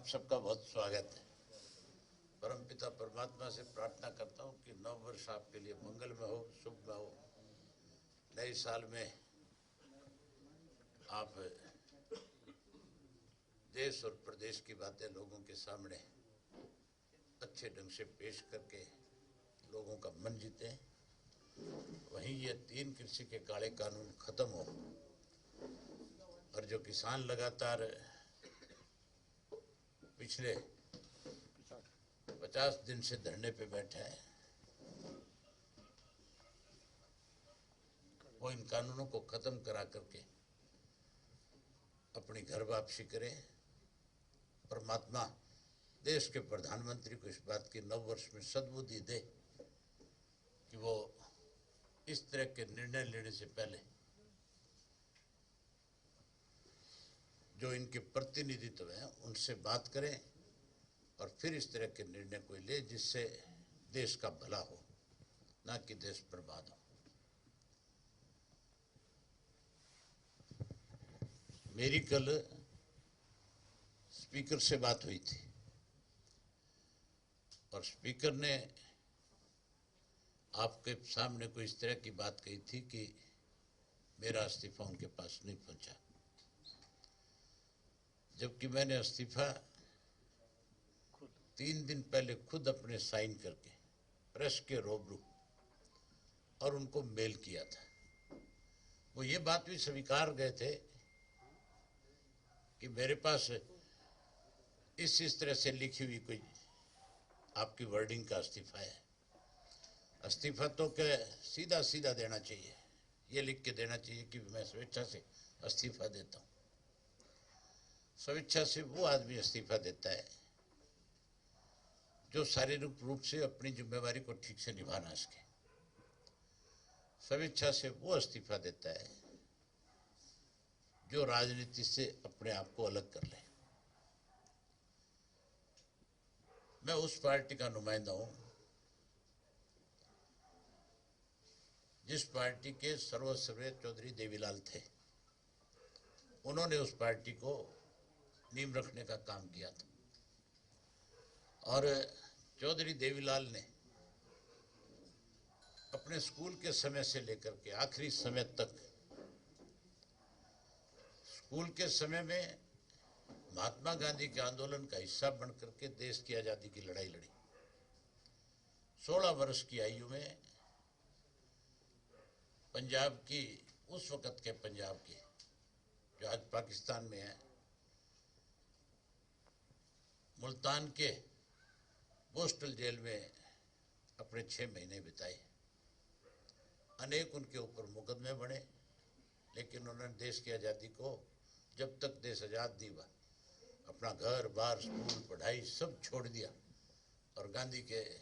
आप सबका बहुत स्वागत है। परमपिता परमात्मा से प्रार्थना करता हूँ कि नव वर्ष आपके लिए मंगलमय हो, शुभमय हो। नए साल में आप देश और प्रदेश की बातें लोगों के सामने अच्छे ढंग से पेश करके लोगों का मन जीते। वहीं ये 3 कृषि के काले कानून खत्म हो और जो किसान लगातार पिछले 50 दिन से धरने पे बैठे हैं, वो इन कानूनों को खत्म करा करके अपनी घर वापसी करें। परमात्मा देश के प्रधानमंत्री को इस बात की नव वर्ष में सद्बुद्धि दे कि वो इस तरह के निर्णय लेने से पहले जो इनके प्रतिनिधित्व हैं उनसे बात करें और फिर इस तरह के निर्णय को ले जिससे देश का भला हो, ना कि देश बर्बाद हो। मेरी कल स्पीकर से बात हुई थी और स्पीकर ने आपके सामने कोई इस तरह की बात कही थी कि मेरा इस्तीफा उनके पास नहीं पहुंचा, जबकि मैंने इस्तीफा 3 दिन पहले खुद अपने साइन करके प्रेस के रूबरू और उनको मेल किया था। वो ये बात भी स्वीकार गए थे कि मेरे पास इस तरह से लिखी हुई कोई आपकी वर्डिंग का इस्तीफा है। इस्तीफा तो क्या सीधा सीधा देना चाहिए, ये लिख के देना चाहिए कि मैं स्वेच्छा से इस्तीफा देता हूँ। स्वेच्छा से वो आदमी इस्तीफा देता है जो शारीरिक रूप से अपनी जिम्मेवारी को ठीक से निभा ना सके। स्वेच्छा से वो इस्तीफा देता है जो राजनीति से अपने आप को अलग कर ले। मैं उस पार्टी का नुमाइंदा हूं जिस पार्टी के सर्वश्रेष्ठ चौधरी देवीलाल थे। उन्होंने उस पार्टी को नींव रखने का काम किया था और चौधरी देवीलाल ने अपने स्कूल के समय से लेकर के आखिरी समय तक, स्कूल के समय में महात्मा गांधी के आंदोलन का हिस्सा बनकर के देश की आज़ादी की लड़ाई लड़ी। 16 वर्ष की आयु में पंजाब की, उस वक़्त के पंजाब की, जो आज पाकिस्तान में है, मुल्तान के पोस्टल जेल में अपने 6 महीने बिताए। अनेक उनके ऊपर मुकदमे बने, लेकिन उन्होंने देश की आज़ादी को, जब तक देश आज़ाद नहीं हुआ, अपना घर बार, स्कूल, पढ़ाई सब छोड़ दिया और गांधी के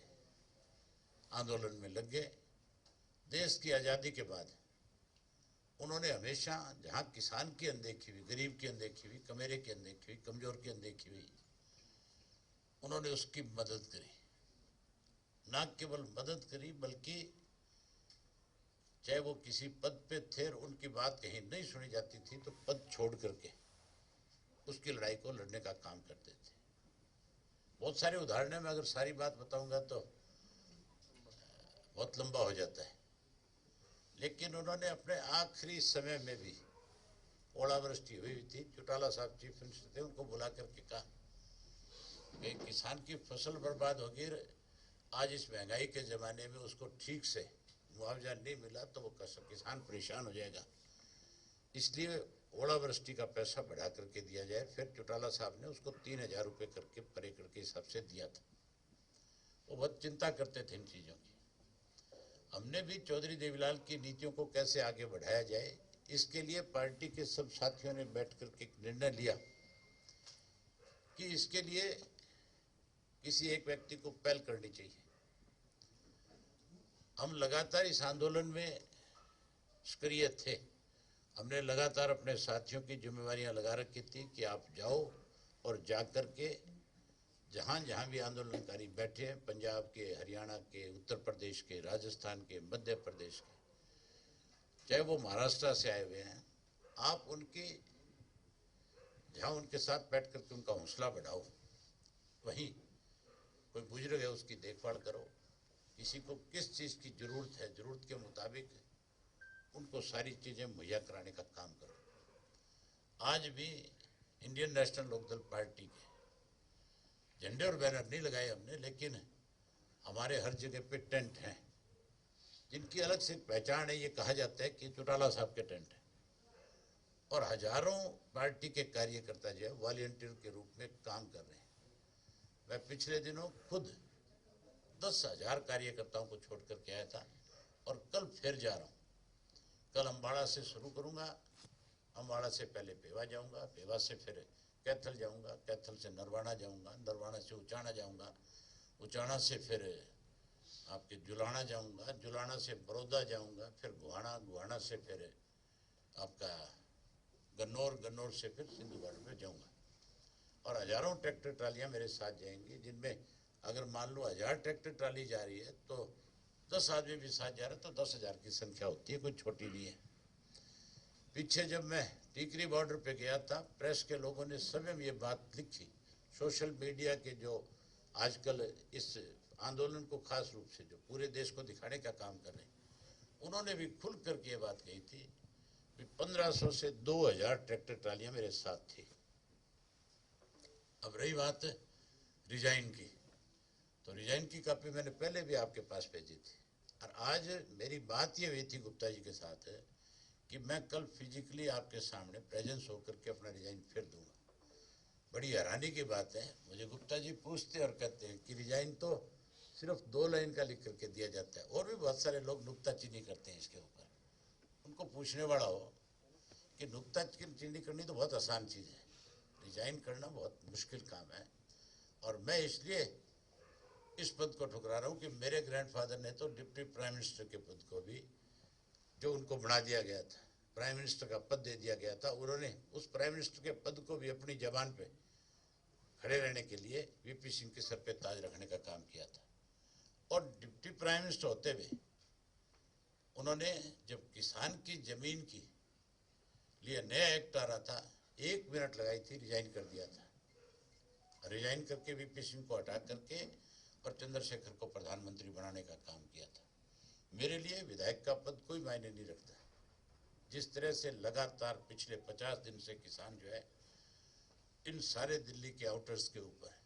आंदोलन में लग गए। देश की आज़ादी के बाद उन्होंने हमेशा जहाँ किसान की अनदेखी हुई, गरीब की अनदेखी हुई, कमेरे की अनदेखी हुई, कमज़ोर की अनदेखी हुई, उन्होंने उसकी मदद करी। ना केवल मदद करी बल्कि चाहे वो किसी पद पे थे और उनकी बात कहीं नहीं सुनी जाती थी तो पद छोड़ करके उसकी लड़ाई को लड़ने का काम करते थे। बहुत सारे उदाहरण में अगर सारी बात बताऊंगा तो बहुत लंबा हो जाता है, लेकिन उन्होंने अपने आखिरी समय में भी, ओलावृष्टि हुई थी, चौटाला साहब चीफ मिनिस्टर थे, उनको बुला करके कहा कि किसान की फसल बर्बाद होगी, आज इस महंगाई के ज़माने में उसको ठीक से मुआवजा नहीं मिला तो वो किसान परेशान हो जाएगा, इसलिए ओलावृष्टि का पैसा बढ़ा करके दिया जाए। फिर चौटाला साहब ने उसको 3000 रुपये करके पर एकड़ के हिसाब से दिया था। वो बहुत चिंता करते थे इन चीज़ों की। हमने भी चौधरी देवीलाल की नीतियों को कैसे आगे बढ़ाया जाए, इसके लिए पार्टी के सब साथियों ने बैठ करके एक निर्णय लिया कि इसके लिए किसी एक व्यक्ति को पहल करनी चाहिए। हम लगातार इस आंदोलन में सक्रिय थे। हमने लगातार अपने साथियों की जिम्मेवारियां लगा रखी थी कि आप जाओ और जा कर के जहाँ जहाँ भी आंदोलनकारी बैठे हैं, पंजाब के, हरियाणा के, उत्तर प्रदेश के, राजस्थान के, मध्य प्रदेश के, चाहे वो महाराष्ट्र से आए हुए हैं, आप उनकी जहाँ उनके साथ बैठ करके उनका हौसला बढ़ाओ वहीं कोई बुजुर्ग है उसकी देखभाल करो, किसी को किस चीज़ की ज़रूरत है, ज़रूरत के मुताबिक उनको सारी चीज़ें मुहैया कराने का काम करो। आज भी इंडियन नेशनल लोकदल पार्टी के झंडे और बैनर नहीं लगाए हमने, लेकिन हमारे हर जगह पे टेंट हैं जिनकी अलग से पहचान है। ये कहा जाता है कि चौटाला साहब के टेंट है, और हजारों पार्टी के कार्यकर्ता जो है वॉलंटियर के रूप में काम कर रहे हैं। मैं पिछले दिनों खुद 10,000 कार्यकर्ताओं को छोड़ कर के आया था, और कल फिर जा रहा हूँ। कल अम्बाड़ा से शुरू करूँगा, अम्बाड़ा से पहले पेवा जाऊँगा, पेवा से फिर कैथल जाऊँगा, कैथल से नरवाना जाऊँगा, नरवाना से उचाना जाऊँगा, उचाना से फिर आपके जुलाना जाऊँगा, जुलाना से बड़ौदा जाऊँगा, फिर गुहाना, गुहाना से फिर आपका गन्नौर, गन्नौर से फिर सिंधुगढ़ में जाऊँगा। और हजारों ट्रैक्टर ट्रालियाँ मेरे साथ जाएंगी, जिनमें अगर मान लो 1000 ट्रैक्टर ट्राली जा रही है तो 10 आदमी भी साथ जा रहे तो 10,000 की संख्या होती है, कोई छोटी नहीं है। पीछे जब मैं टीकरी बॉर्डर पे गया था, प्रेस के लोगों ने स्वयं ये बात लिखी, सोशल मीडिया के जो आजकल इस आंदोलन को खास रूप से जो पूरे देश को दिखाने का काम कर रहे हैं, उन्होंने भी खुल करके ये बात कही थी कि 1500 से 2000 ट्रैक्टर ट्रालियाँ मेरे साथ थी। अब रही बात रिजाइन की, तो रिजाइन की कॉपी मैंने पहले भी आपके पास भेजी थी, और आज मेरी बात ये हुई थी गुप्ता जी के साथ कि मैं कल फिजिकली आपके सामने प्रेजेंस होकर के अपना रिजाइन फिर दूंगा। बड़ी हैरानी की बात है, मुझे गुप्ता जी पूछते और कहते हैं कि रिजाइन तो सिर्फ 2 लाइन का लिख करके दिया जाता है, और भी बहुत सारे लोग नुक्ताचीनी करते हैं इसके ऊपर। उनको पूछने वाला हो कि नुक्ताचीनी करनी तो बहुत आसान चीज़ है, रिजाइन करना बहुत मुश्किल काम है। और मैं इसलिए इस पद को ठुकरा रहा हूँ कि मेरे ग्रैंडफादर ने तो डिप्टी प्राइम मिनिस्टर के पद को भी, जो उनको बना दिया गया था, प्राइम मिनिस्टर का पद दे दिया गया था, उन्होंने उस प्राइम मिनिस्टर के पद को भी अपनी जबान पे खड़े रहने के लिए वीपी सिंह के सर पे ताज रखने का काम किया था। और डिप्टी प्राइम मिनिस्टर होते हुए उन्होंने जब किसान की जमीन की लिए नया एक्ट आ रहा था, 1 मिनट लगाई थी, रिजाइन कर दिया था। रिजाइन करके वीपी सिंह को हटा करके और चंद्रशेखर को प्रधानमंत्री बनाने का काम किया था। मेरे लिए विधायक का पद कोई मायने नहीं रखता। जिस तरह से लगातार पिछले 50 दिन से किसान जो है इन सारे दिल्ली के आउटर्स के ऊपर